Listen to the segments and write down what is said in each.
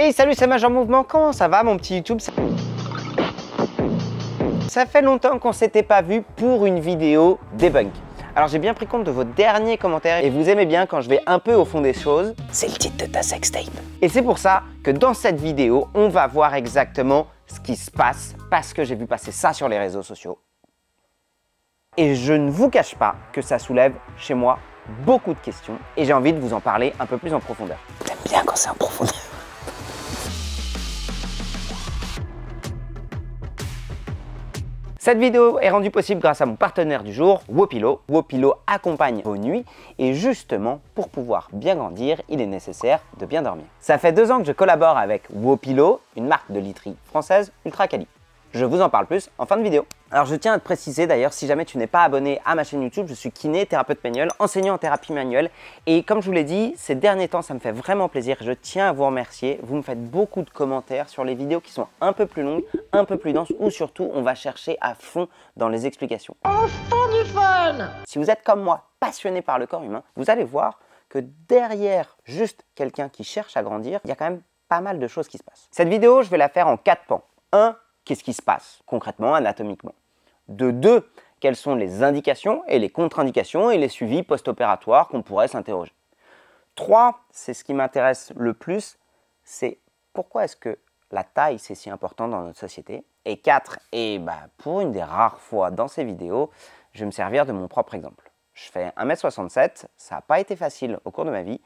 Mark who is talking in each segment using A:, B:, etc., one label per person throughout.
A: Hey salut, c'est Major Mouvement, comment ça va mon petit YouTube? Ça fait longtemps qu'on s'était pas vu pour une vidéo debunk. Alors j'ai bien pris compte de vos derniers commentaires et vous aimez bien quand je vais un peu au fond des choses. C'est le titre de ta sextape. Et c'est pour ça que dans cette vidéo, on va voir exactement ce qui se passe parce que j'ai vu passer ça sur les réseaux sociaux. Et je ne vous cache pas que ça soulève chez moi beaucoup de questions et j'ai envie de vous en parler un peu plus en profondeur. J'aime bien quand c'est en profondeur. Cette vidéo est rendue possible grâce à mon partenaire du jour, Wopilo. Wopilo accompagne vos nuits et justement, pour pouvoir bien grandir, il est nécessaire de bien dormir. Ça fait 2 ans que je collabore avec Wopilo, une marque de literie française ultra quali. Je vous en parle plus en fin de vidéo. Alors je tiens à te préciser d'ailleurs, si jamais tu n'es pas abonné à ma chaîne YouTube, je suis kiné, thérapeute pénible, enseignant en thérapie manuelle. Et comme je vous l'ai dit, ces derniers temps, ça me fait vraiment plaisir. Je tiens à vous remercier. Vous me faites beaucoup de commentaires sur les vidéos qui sont un peu plus longues, un peu plus denses, ou surtout, on va chercher à fond dans les explications. Enfin du fun! Si vous êtes comme moi, passionné par le corps humain, vous allez voir que derrière juste quelqu'un qui cherche à grandir, il y a quand même pas mal de choses qui se passent. Cette vidéo, je vais la faire en 4 pans. 1. Qu'est-ce qui se passe concrètement, anatomiquement? De 2, quelles sont les indications et les contre-indications et les suivis post-opératoires qu'on pourrait s'interroger. 3, c'est ce qui m'intéresse le plus, c'est pourquoi est-ce que la taille c'est si important dans notre société. Et 4, et pour une des rares fois dans ces vidéos, je vais me servir de mon propre exemple. Je fais 1m67, ça n'a pas été facile au cours de ma vie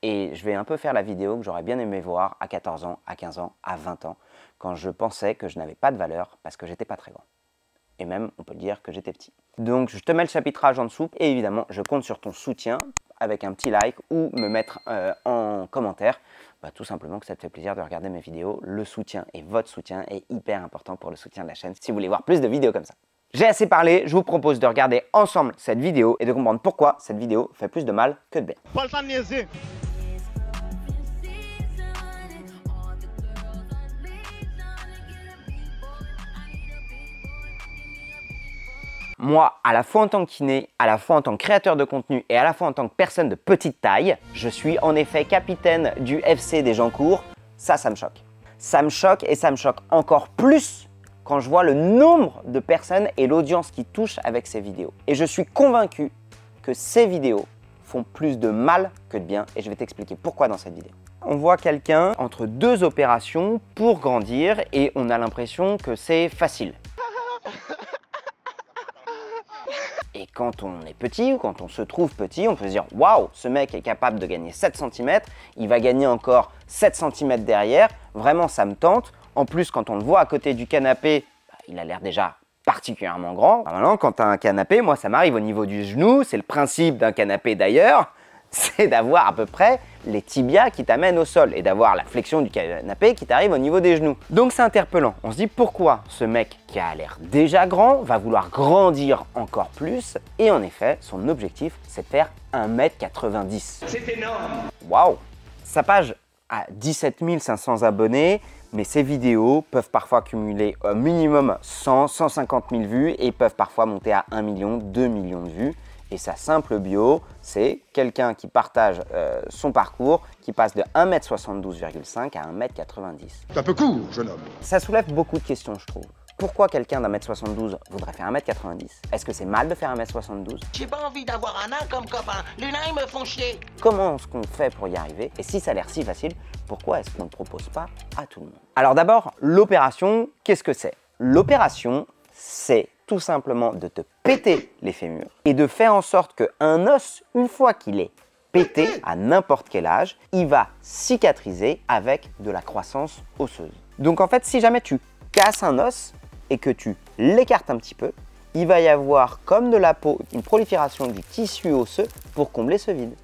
A: et je vais un peu faire la vidéo que j'aurais bien aimé voir à 14 ans, à 15 ans, à 20 ans, quand je pensais que je n'avais pas de valeur parce que j'étais pas très grand. Et même, on peut dire que j'étais petit. Donc, je te mets le chapitrage en dessous et évidemment, je compte sur ton soutien avec un petit like ou me mettre en commentaire. Tout simplement que ça te fait plaisir de regarder mes vidéos. Le soutien et votre soutien est hyper important pour le soutien de la chaîne si vous voulez voir plus de vidéos comme ça. J'ai assez parlé, je vous propose de regarder ensemble cette vidéo et de comprendre pourquoi cette vidéo fait plus de mal que de bien.
B: Pas le temps de niaiser.
A: Moi, à la fois en tant que kiné, à la fois en tant que créateur de contenu et à la fois en tant que personne de petite taille, je suis en effet capitaine du FC des gens courts. Ça me choque. Ça me choque et ça me choque encore plus quand je vois le nombre de personnes et l'audience qui touchent avec ces vidéos. Et je suis convaincu que ces vidéos font plus de mal que de bien et je vais t'expliquer pourquoi dans cette vidéo. On voit quelqu'un entre 2 opérations pour grandir et on a l'impression que c'est facile. Et quand on est petit ou quand on se trouve petit, on peut se dire « Waouh, ce mec est capable de gagner 7 cm, il va gagner encore 7 cm derrière, vraiment ça me tente. » En plus, quand on le voit à côté du canapé, il a l'air déjà particulièrement grand. Maintenant, quand tu as un canapé, moi ça m'arrive au niveau du genou, c'est le principe d'un canapé d'ailleurs, c'est d'avoir à peu près les tibias qui t'amènent au sol et d'avoir la flexion du canapé qui t'arrive au niveau des genoux. Donc c'est interpellant. On se dit pourquoi ce mec qui a l'air déjà grand va vouloir grandir encore plus et en effet, son objectif c'est de faire 1m90. C'est énorme. Waouh. Sa page a 17 500 abonnés, mais ces vidéos peuvent parfois cumuler au minimum 100, 150 000 vues et peuvent parfois monter à 1 million, 2 millions de vues. Et sa simple bio, c'est quelqu'un qui partage son parcours, qui passe de 1m72,5 à 1m90.
B: C'est un peu court, jeune homme.
A: Ça soulève beaucoup de questions, je trouve. Pourquoi quelqu'un d'1m72 voudrait faire 1m90? Est-ce que c'est mal de faire 1m72?
C: J'ai pas envie d'avoir un nain comme copain. Les nains, ils me font chier.
A: Comment est-ce qu'on fait pour y arriver? Et si ça a l'air si facile, pourquoi est-ce qu'on ne propose pas à tout le monde? Alors d'abord, l'opération, qu'est-ce que c'est? L'opération, c'est tout simplement de te péter les fémurs et de faire en sorte qu'un os, une fois qu'il est pété à n'importe quel âge, il va cicatriser avec de la croissance osseuse. Donc en fait, si jamais tu casses un os et que tu l'écartes un petit peu, il va y avoir comme de la peau, une prolifération du tissu osseux pour combler ce vide.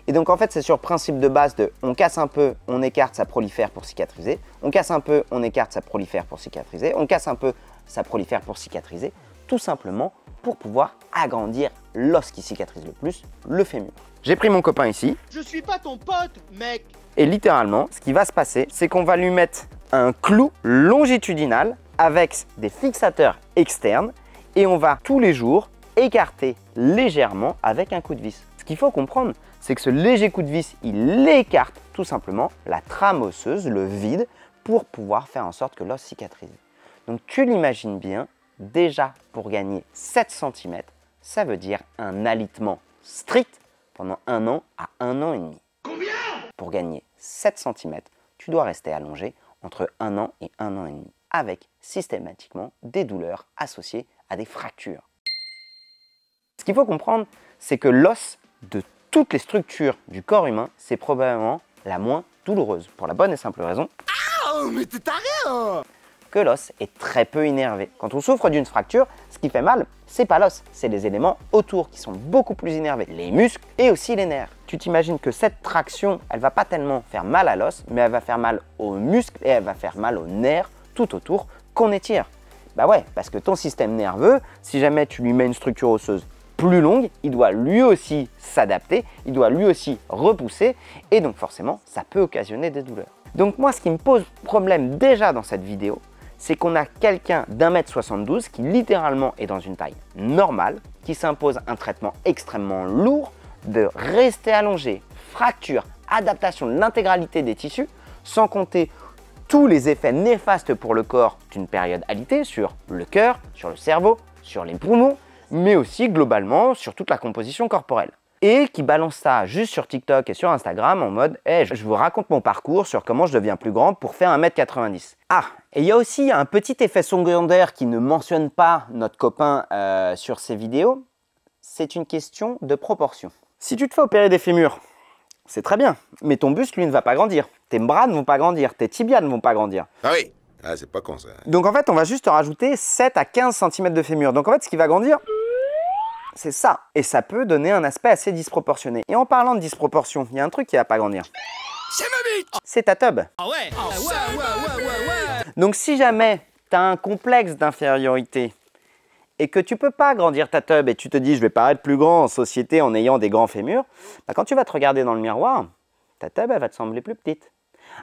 A: Et donc en fait, c'est sur le principe de base de on casse un peu, on écarte, ça prolifère pour cicatriser. On casse un peu, on écarte, ça prolifère pour cicatriser. On casse un peu, ça prolifère pour cicatriser. Tout simplement pour pouvoir agrandir l'os qui cicatrise le plus, le fémur. J'ai pris mon copain ici.
B: Je suis pas ton pote, mec.
A: Et littéralement, ce qui va se passer, c'est qu'on va lui mettre un clou longitudinal avec des fixateurs externes et on va tous les jours écarter légèrement avec un coup de vis. Ce qu'il faut comprendre, c'est que ce léger coup de vis, il écarte tout simplement la trame osseuse, le vide, pour pouvoir faire en sorte que l'os cicatrise. Donc tu l'imagines bien, déjà pour gagner 7 cm, ça veut dire un alitement strict pendant 1 an à 1 an et demi.
C: Combien?
A: Pour gagner 7 cm, tu dois rester allongé entre 1 an et 1 an et demi, avec systématiquement des douleurs associées à des fractures. Ce qu'il faut comprendre, c'est que l'os de toutes les structures du corps humain, c'est probablement la moins douloureuse, pour la bonne et simple raison
B: mais t'es taré, hein!
A: que l'os est très peu innervé. Quand on souffre d'une fracture, ce qui fait mal, c'est pas l'os, c'est les éléments autour qui sont beaucoup plus innervés, les muscles et aussi les nerfs. Tu t'imagines que cette traction, elle va pas tellement faire mal à l'os, mais elle va faire mal aux muscles et elle va faire mal aux nerfs tout autour qu'on étire. Bah ouais, parce que ton système nerveux, si jamais tu lui mets une structure osseuse plus longue, il doit lui aussi s'adapter, il doit lui aussi repousser et donc forcément, ça peut occasionner des douleurs. Donc moi, ce qui me pose problème déjà dans cette vidéo, c'est qu'on a quelqu'un d'1m72 qui littéralement est dans une taille normale, qui s'impose un traitement extrêmement lourd de rester allongé, fracture, adaptation de l'intégralité des tissus, sans compter tous les effets néfastes pour le corps d'une période alitée sur le cœur, sur le cerveau, sur les poumons, mais aussi globalement sur toute la composition corporelle. Et qui balance ça juste sur TikTok et sur Instagram en mode hey, je vous raconte mon parcours sur comment je deviens plus grand pour faire 1m90. Ah, et il y a aussi un petit effet secondaire qui ne mentionne pas notre copain sur ses vidéos, c'est une question de proportion. Si tu te fais opérer des fémurs, c'est très bien, mais ton buste, lui, ne va pas grandir. Tes bras ne vont pas grandir, tes tibias ne vont pas grandir.
D: Ah oui, ah, c'est pas con ça.
A: Donc en fait, on va juste rajouter 7 à 15 cm de fémur. Donc en fait, ce qui va grandir, c'est ça. Et ça peut donner un aspect assez disproportionné. Et en parlant de disproportion, il y a un truc qui va pas grandir.
B: C'est ma bite!
A: C'est ta tub.
B: Ah ouais! Ah ouais!
A: Donc si jamais tu as un complexe d'infériorité et que tu peux pas grandir ta tub et tu te dis je vais pas être plus grand en société en ayant des grands fémurs, bah, quand tu vas te regarder dans le miroir, ta tub elle va te sembler plus petite.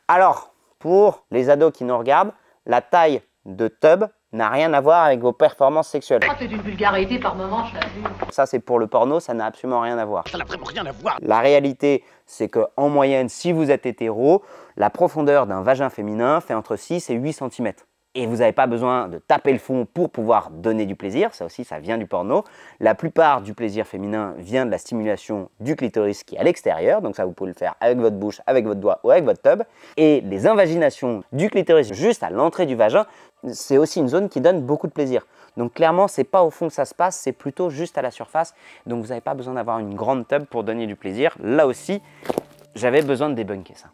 A: Alors, pour les ados qui nous regardent, la taille de tub n'a rien à voir avec vos performances sexuelles.
E: C'est une vulgarité par moment, je t'assure.
A: Ça, c'est pour le porno, ça n'a absolument rien à voir.
B: Ça n'a vraiment rien à voir!
A: La réalité, c'est qu'en moyenne, si vous êtes hétéro, la profondeur d'un vagin féminin fait entre 6 et 8 cm. Et vous n'avez pas besoin de taper le fond pour pouvoir donner du plaisir, ça aussi, ça vient du porno. La plupart du plaisir féminin vient de la stimulation du clitoris qui est à l'extérieur, donc ça, vous pouvez le faire avec votre bouche, avec votre doigt ou avec votre tub. Et les invaginations du clitoris juste à l'entrée du vagin, c'est aussi une zone qui donne beaucoup de plaisir. Donc clairement, c'est pas au fond que ça se passe, c'est plutôt juste à la surface. Donc vous n'avez pas besoin d'avoir une grande tub pour donner du plaisir. Là aussi, j'avais besoin de débunker ça.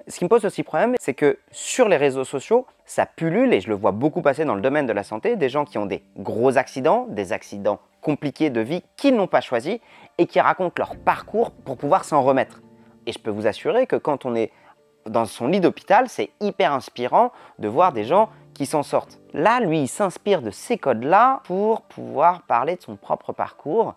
A: Ce qui me pose aussi problème, c'est que sur les réseaux sociaux, ça pullule, et je le vois beaucoup passer dans le domaine de la santé, des gens qui ont des gros accidents, des accidents compliqués de vie qu'ils n'ont pas choisis et qui racontent leur parcours pour pouvoir s'en remettre. Et je peux vous assurer que quand on est dans son lit d'hôpital, c'est hyper inspirant de voir des gens qui s'en sortent. Là, lui, il s'inspire de ces codes-là pour pouvoir parler de son propre parcours,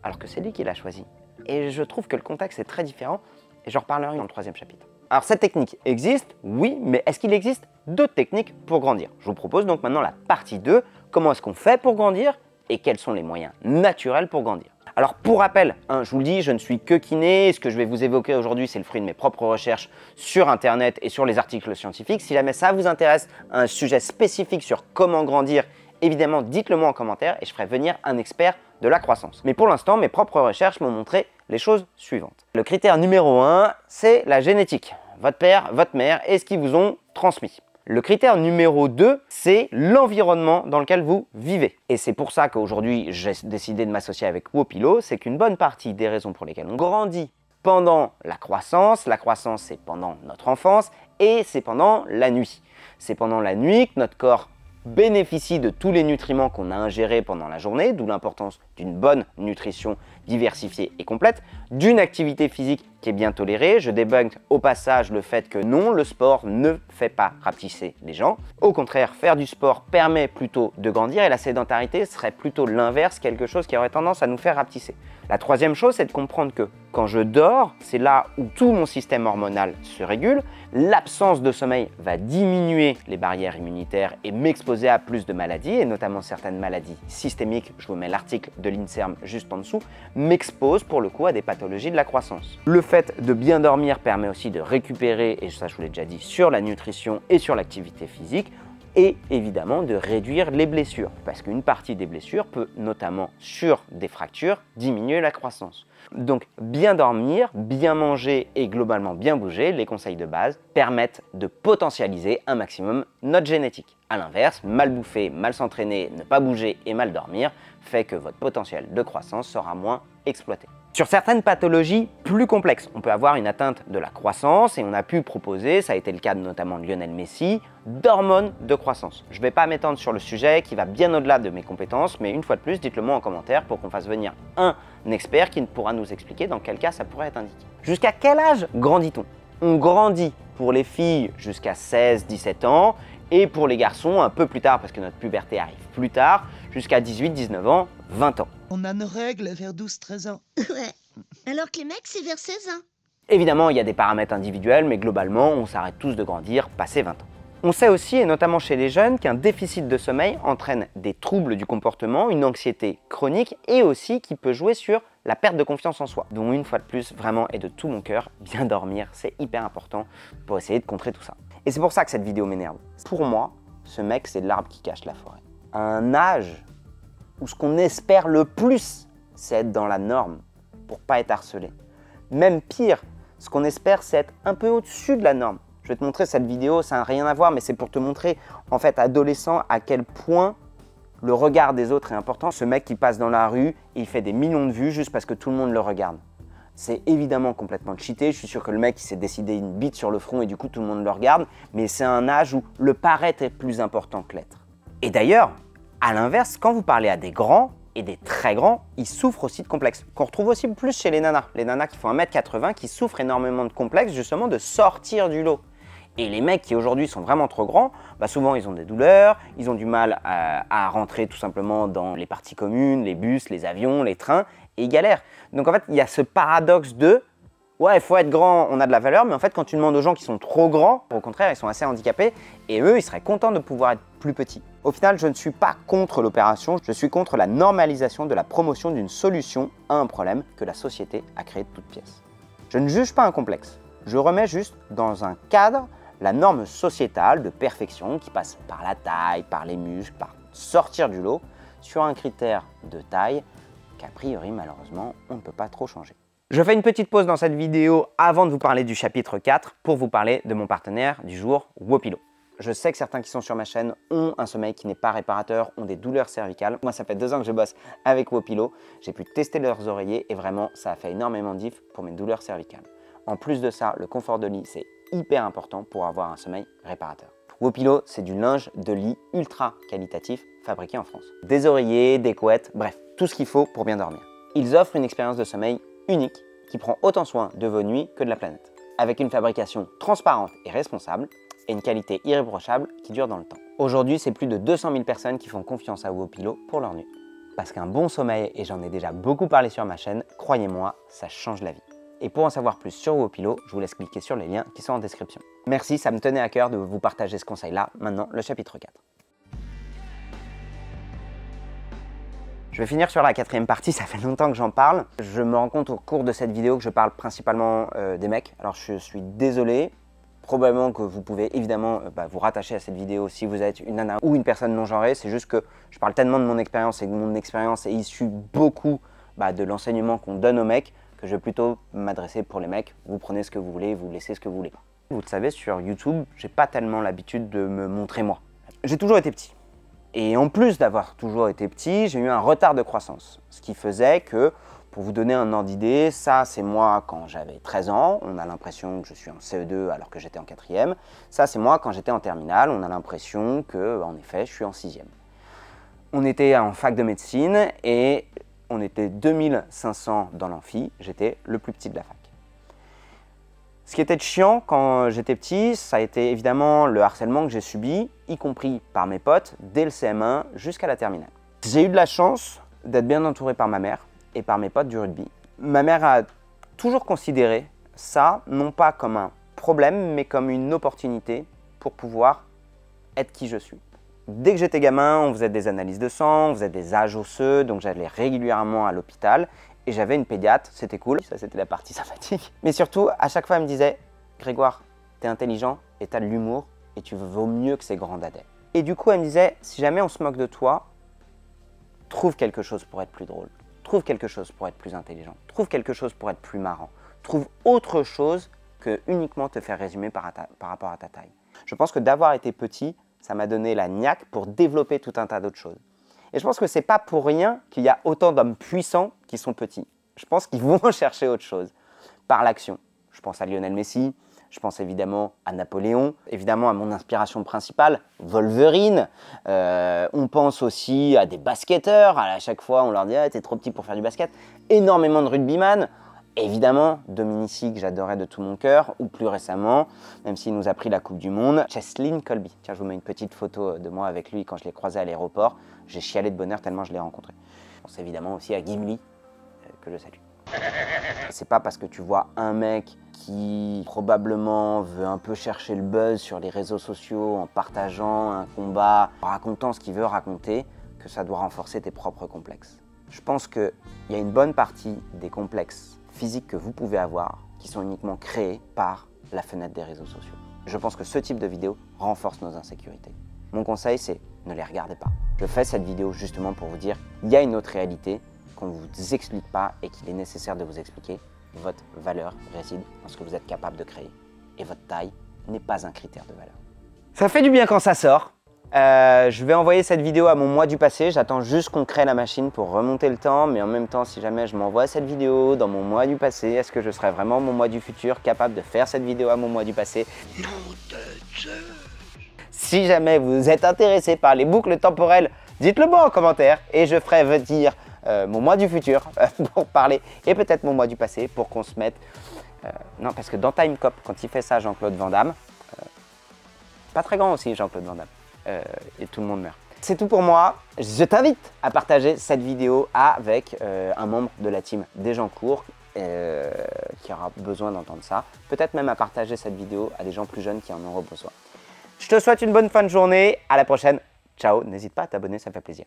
A: alors que c'est lui qui l'a choisi. Et je trouve que le contexte est très différent, et j'en reparlerai dans le 3e chapitre. Alors cette technique existe, oui, mais est-ce qu'il existe d'autres techniques pour grandir? Je vous propose donc maintenant la partie 2, comment est-ce qu'on fait pour grandir et quels sont les moyens naturels pour grandir. Alors pour rappel, je vous le dis, je ne suis que kiné, ce que je vais vous évoquer aujourd'hui c'est le fruit de mes propres recherches sur internet et sur les articles scientifiques. Si jamais ça vous intéresse, un sujet spécifique sur comment grandir, évidemment dites-le moi en commentaire et je ferai venir un expert de la croissance. Mais pour l'instant, mes propres recherches m'ont montré les choses suivantes. Le critère numéro 1, c'est la génétique. Votre père, votre mère et ce qu'ils vous ont transmis. Le critère numéro 2, c'est l'environnement dans lequel vous vivez. Et c'est pour ça qu'aujourd'hui, j'ai décidé de m'associer avec Wopilo. C'est qu'une bonne partie des raisons pour lesquelles on grandit pendant la croissance c'est pendant notre enfance et c'est pendant la nuit. C'est pendant la nuit que notre corps bénéficie de tous les nutriments qu'on a ingérés pendant la journée, d'où l'importance d'une bonne nutrition diversifiée et complète, d'une activité physique qui est bien tolérée. Je débunk au passage le fait que non, le sport ne fait pas rapetisser les gens. Au contraire, faire du sport permet plutôt de grandir et la sédentarité serait plutôt l'inverse, quelque chose qui aurait tendance à nous faire rapetisser. La 3e chose, c'est de comprendre que quand je dors, c'est là où tout mon système hormonal se régule. L'absence de sommeil va diminuer les barrières immunitaires et m'exposer à plus de maladies, et notamment certaines maladies systémiques. Je vous mets l'article de l'INSERM juste en dessous. m'expose pour le coup à des pathologies de la croissance. Le fait de bien dormir permet aussi de récupérer, et ça je vous l'ai déjà dit, sur la nutrition et sur l'activité physique, et évidemment de réduire les blessures, parce qu'une partie des blessures peut notamment sur des fractures diminuer la croissance. Donc bien dormir, bien manger et globalement bien bouger, les conseils de base permettent de potentialiser un maximum notre génétique. A l'inverse, mal bouffer, mal s'entraîner, ne pas bouger et mal dormir fait que votre potentiel de croissance sera moins exploité. Sur certaines pathologies plus complexes, on peut avoir une atteinte de la croissance et on a pu proposer, ça a été le cas notamment de Lionel Messi, d'hormones de croissance. Je ne vais pas m'étendre sur le sujet qui va bien au-delà de mes compétences, mais une fois de plus, dites-le moi en commentaire pour qu'on fasse venir un expert qui pourra nous expliquer dans quel cas ça pourrait être indiqué. Jusqu'à quel âge grandit-on? On grandit pour les filles jusqu'à 16-17 ans et pour les garçons un peu plus tard parce que notre puberté arrive plus tard, jusqu'à 18-19 ans, 20 ans.
F: On a nos règles vers 12-13 ans.
G: Ouais. Alors que les mecs, c'est vers 16 ans.
A: Évidemment, il y a des paramètres individuels, mais globalement, on s'arrête tous de grandir passé 20 ans. On sait aussi, et notamment chez les jeunes, qu'un déficit de sommeil entraîne des troubles du comportement, une anxiété chronique et aussi qui peut jouer sur la perte de confiance en soi. Donc une fois de plus, vraiment et de tout mon cœur, bien dormir, c'est hyper important pour essayer de contrer tout ça. Et c'est pour ça que cette vidéo m'énerve. Pour moi, ce mec, c'est l'arbre qui cache la forêt. À un âge où ce qu'on espère le plus, c'est être dans la norme pour pas être harcelé. Même pire, ce qu'on espère, c'est être un peu au-dessus de la norme. Je vais te montrer cette vidéo, ça n'a rien à voir, mais c'est pour te montrer, en fait, adolescent, à quel point le regard des autres est important. Ce mec qui passe dans la rue, il fait des millions de vues juste parce que tout le monde le regarde. C'est évidemment complètement cheaté. Je suis sûr que le mec il s'est décidé une bite sur le front et du coup tout le monde le regarde. Mais c'est un âge où le paraître est plus important que l'être. Et d'ailleurs, à l'inverse, quand vous parlez à des grands et des très grands, ils souffrent aussi de complexes. Qu'on retrouve aussi plus chez les nanas. Les nanas qui font 1m80 qui souffrent énormément de complexes justement de sortir du lot. Et les mecs qui aujourd'hui sont vraiment trop grands, bah souvent ils ont des douleurs, ils ont du mal à rentrer tout simplement dans les parties communes, les bus, les avions, les trains, et ils galèrent. Donc en fait, il y a ce paradoxe de « ouais, il faut être grand, on a de la valeur », mais en fait quand tu demandes aux gens qui sont trop grands, au contraire, ils sont assez handicapés, et eux, ils seraient contents de pouvoir être plus petits. Au final, je ne suis pas contre l'opération, je suis contre la normalisation de la promotion d'une solution à un problème que la société a créé de toutes pièces. Je ne juge pas un complexe, je remets juste dans un cadre la norme sociétale de perfection qui passe par la taille, par les muscles, par sortir du lot, sur un critère de taille qu'a priori, malheureusement, on ne peut pas trop changer. Je fais une petite pause dans cette vidéo avant de vous parler du chapitre 4 pour vous parler de mon partenaire du jour, Wopilo. Je sais que certains qui sont sur ma chaîne ont un sommeil qui n'est pas réparateur, ont des douleurs cervicales. Moi, ça fait 2 ans que je bosse avec Wopilo. J'ai pu tester leurs oreillers et vraiment, ça a fait énormément de diff pour mes douleurs cervicales. En plus de ça, le confort de lit, c'est hyper important pour avoir un sommeil réparateur. Wopilo, c'est du linge de lit ultra qualitatif fabriqué en France. Des oreillers, des couettes, bref, tout ce qu'il faut pour bien dormir. Ils offrent une expérience de sommeil unique qui prend autant soin de vos nuits que de la planète. Avec une fabrication transparente et responsable et une qualité irréprochable qui dure dans le temps. Aujourd'hui, c'est plus de 200 000 personnes qui font confiance à Wopilo pour leur nuit. Parce qu'un bon sommeil, et j'en ai déjà beaucoup parlé sur ma chaîne, croyez-moi, ça change la vie. Et pour en savoir plus sur Wopilo, je vous laisse cliquer sur les liens qui sont en description. Merci, ça me tenait à cœur de vous partager ce conseil-là. Maintenant, le chapitre 4. Je vais finir sur la 4e partie, ça fait longtemps que j'en parle. Je me rends compte au cours de cette vidéo que je parle principalement des mecs. Alors je suis désolé, probablement que vous pouvez évidemment vous rattacher à cette vidéo si vous êtes une nana ou une personne non genrée. C'est juste que je parle tellement de mon expérience et que mon expérience est issue beaucoup de l'enseignement qu'on donne aux mecs, que je vais plutôt m'adresser pour les mecs. Vous prenez ce que vous voulez, vous laissez ce que vous voulez. Vous le savez, sur YouTube, j'ai pas tellement l'habitude de me montrer moi. J'ai toujours été petit. Et en plus d'avoir toujours été petit, j'ai eu un retard de croissance. Ce qui faisait que, pour vous donner un ordre d'idée, ça c'est moi quand j'avais 13 ans, on a l'impression que je suis en CE2 alors que j'étais en 4e. Ça c'est moi quand j'étais en terminale, on a l'impression que, en effet, je suis en 6e. On était en fac de médecine et on était 2500 dans l'amphi, j'étais le plus petit de la fac. Ce qui était chiant quand j'étais petit, ça a été évidemment le harcèlement que j'ai subi, y compris par mes potes, dès le CM1 jusqu'à la terminale. J'ai eu de la chance d'être bien entouré par ma mère et par mes potes du rugby. Ma mère a toujours considéré ça, non pas comme un problème, mais comme une opportunité pour pouvoir être qui je suis. Dès que j'étais gamin, on faisait des analyses de sang, on faisait des âges osseux, donc j'allais régulièrement à l'hôpital. Et j'avais une pédiatre, c'était cool, ça c'était la partie sympathique. Mais surtout, à chaque fois, elle me disait « Grégoire, t'es intelligent et t'as de l'humour et tu vaux mieux que ces grands dadais. » Et du coup, elle me disait « Si jamais on se moque de toi, trouve quelque chose pour être plus drôle. Trouve quelque chose pour être plus intelligent. Trouve quelque chose pour être plus marrant. Trouve autre chose que uniquement te faire résumer par rapport à ta taille. » Je pense que d'avoir été petit, ça m'a donné la niaque pour développer tout un tas d'autres choses. Et je pense que ce n'est pas pour rien qu'il y a autant d'hommes puissants qui sont petits. Je pense qu'ils vont chercher autre chose par l'action. Je pense à Lionel Messi, je pense évidemment à Napoléon, évidemment à mon inspiration principale, Wolverine. On pense aussi à des basketteurs. À chaque fois, on leur dit ah, « t'es trop petit pour faire du basket ». Énormément de rugbyman. Évidemment, Dominici, que j'adorais de tout mon cœur, ou plus récemment, même s'il nous a pris la Coupe du Monde, Cheslin Kolbe. Tiens, je vous mets une petite photo de moi avec lui quand je l'ai croisé à l'aéroport. J'ai chialé de bonheur tellement je l'ai rencontré. Je pense évidemment aussi à Gimli, que je salue. C'est pas parce que tu vois un mec qui probablement veut un peu chercher le buzz sur les réseaux sociaux en partageant un combat, en racontant ce qu'il veut raconter, que ça doit renforcer tes propres complexes. Je pense qu'il y a une bonne partie des complexes physiques que vous pouvez avoir qui sont uniquement créés par la fenêtre des réseaux sociaux. Je pense que ce type de vidéo renforce nos insécurités. Mon conseil, c'est ne les regardez pas. Je fais cette vidéo justement pour vous dire il y a une autre réalité qu'on ne vous explique pas et qu'il est nécessaire de vous expliquer. Votre valeur réside dans ce que vous êtes capable de créer. Et votre taille n'est pas un critère de valeur. Ça fait du bien quand ça sort. Je vais envoyer cette vidéo à mon moi du passé. J'attends juste qu'on crée la machine pour remonter le temps. Mais en même temps, si jamais je m'envoie cette vidéo dans mon moi du passé, est-ce que je serai vraiment mon moi du futur capable de faire cette vidéo à mon moi du passé? Si jamais vous êtes intéressé par les boucles temporelles, dites-le moi en commentaire et je ferai dire mon moi du futur pour parler et peut-être mon moi du passé pour qu'on se mette... non, parce que dans Time Cop, quand il fait ça, Jean-Claude Van Damme, pas très grand aussi Jean-Claude Van Damme, et tout le monde meurt. C'est tout pour moi. Je t'invite à partager cette vidéo avec un membre de la team des gens courts qui aura besoin d'entendre ça. Peut-être même à partager cette vidéo à des gens plus jeunes qui en auront besoin. Je te souhaite une bonne fin de journée. À la prochaine. Ciao. N'hésite pas à t'abonner, ça fait plaisir.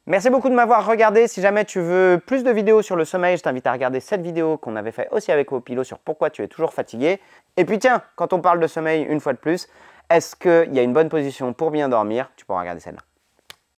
A: Merci beaucoup de m'avoir regardé. Si jamais tu veux plus de vidéos sur le sommeil, je t'invite à regarder cette vidéo qu'on avait fait aussi avec Wopilo sur pourquoi tu es toujours fatigué. Et puis tiens, quand on parle de sommeil une fois de plus, est-ce qu'il y a une bonne position pour bien dormir? Tu pourras regarder celle-là.